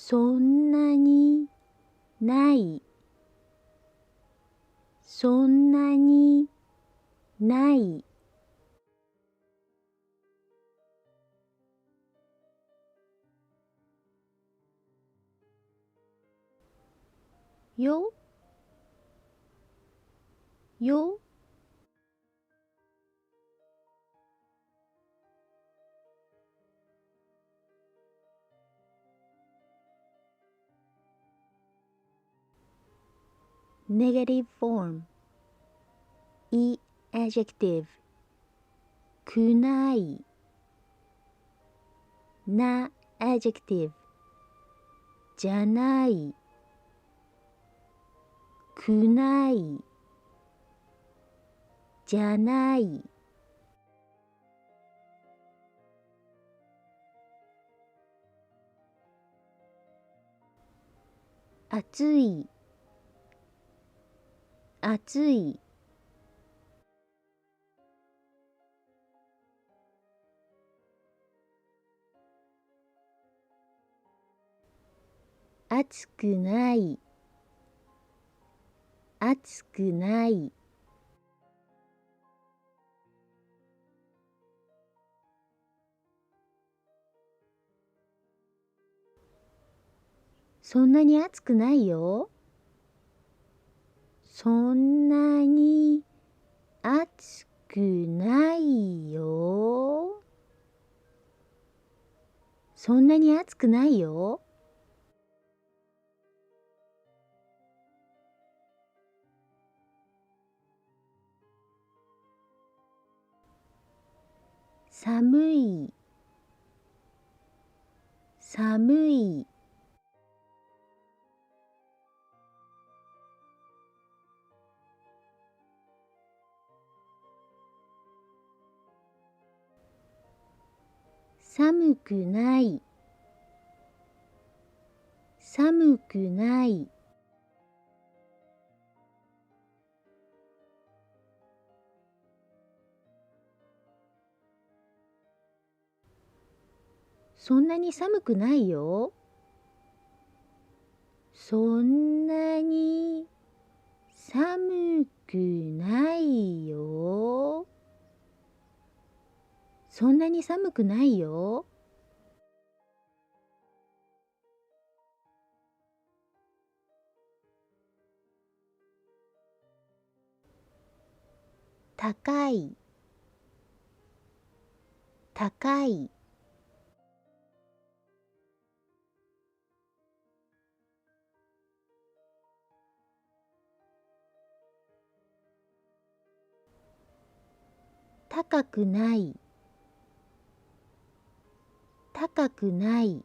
そんなにない、そんなにない。よ、よ、negative form, e adjective, くない、な adjective, じゃない、くない、じゃない。暑い、暑い。暑くない、暑くない。そんなに暑くないよ。そんなに暑くないよ。そんなに暑くないよ。寒い、寒い。寒くない、寒くない。そんなに寒くないよ。そんなに寒くないよ。そんなに寒くないよ。高い、高い。高くない、高くない。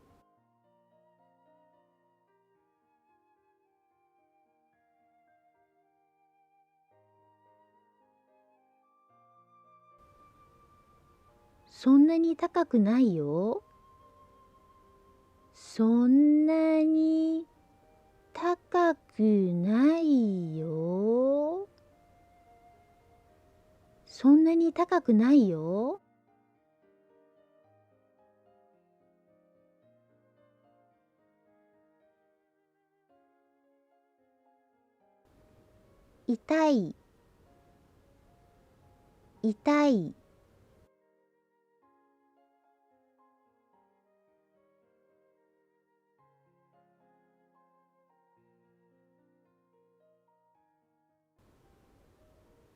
そんなに高くないよ。そんなに高くないよ。そんなに高くないよ。痛い、痛い。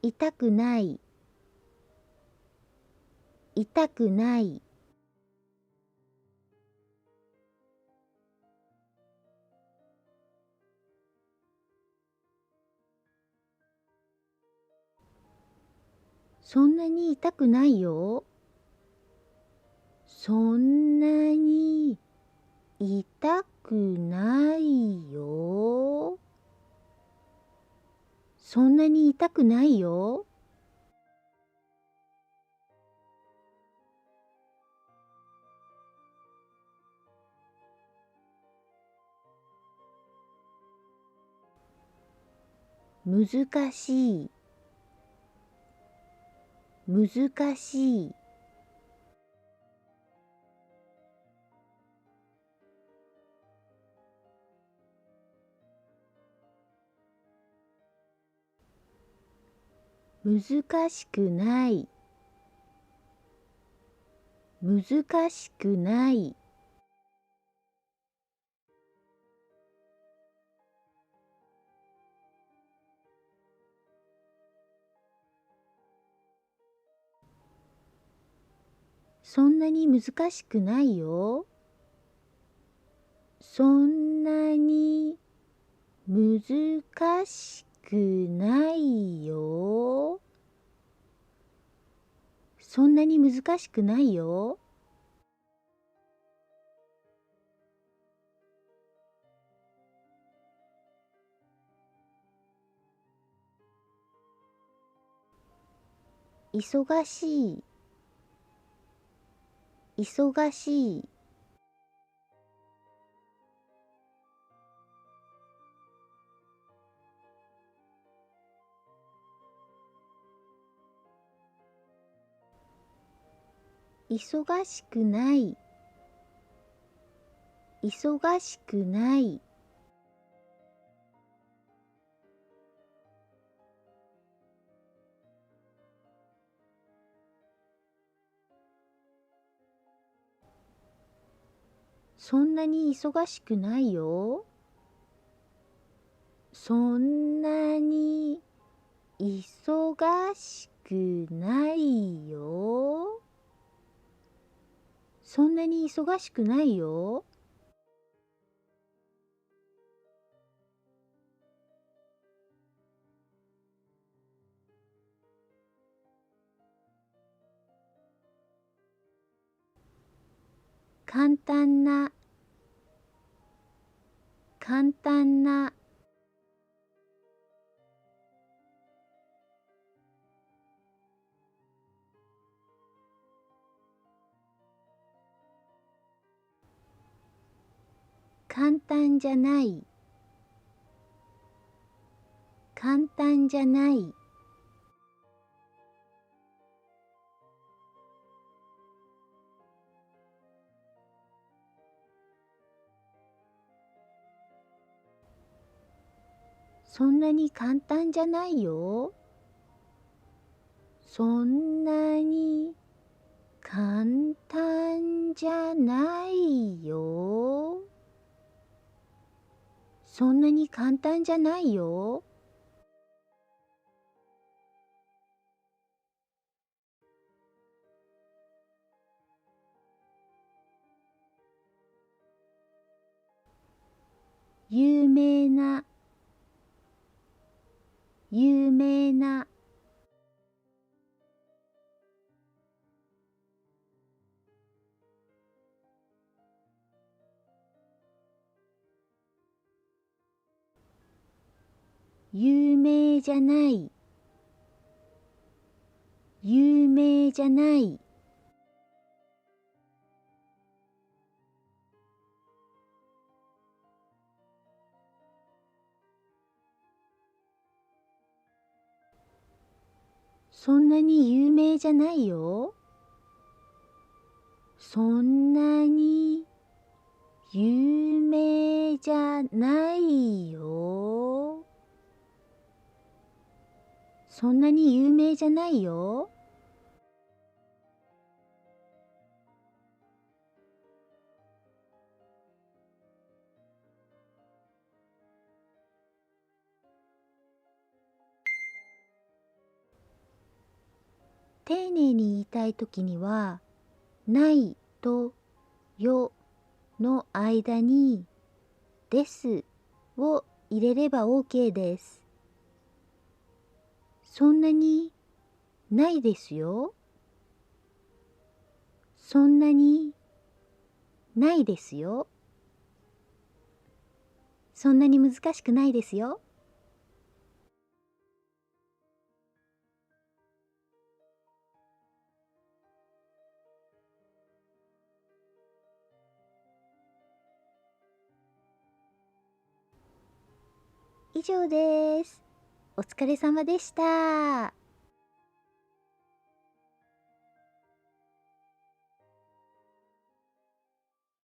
痛くない、痛くない。そんなに痛くないよ。そんなに痛くないよ。そんなに痛くないよ。難しい、難しい。難しくない、難しくない。そんなに難しくないよ。そんなに難しくないよ。そんなに難しくないよ。忙しい、忙しい。忙しくない、忙しくない。そんなに忙しくないよ。そんなに忙しくないよ。そんなに忙しくないよ。簡単な、簡単な。簡単じゃない、簡単じゃない。そんなに簡単じゃないよ。そんなに簡単じゃないよ。そんなに簡単じゃないよ。有名な、有名な。有名じゃない、有名じゃない。そんなに有名じゃないよ。そんなに有名じゃないよ。そんなに有名じゃないよ。丁寧に言いたいときには、ないとよの間にですを入れれば OK です。そんなにないですよ。そんなにないですよ。そんなに難しくないですよ。以上です。お疲れ様でした。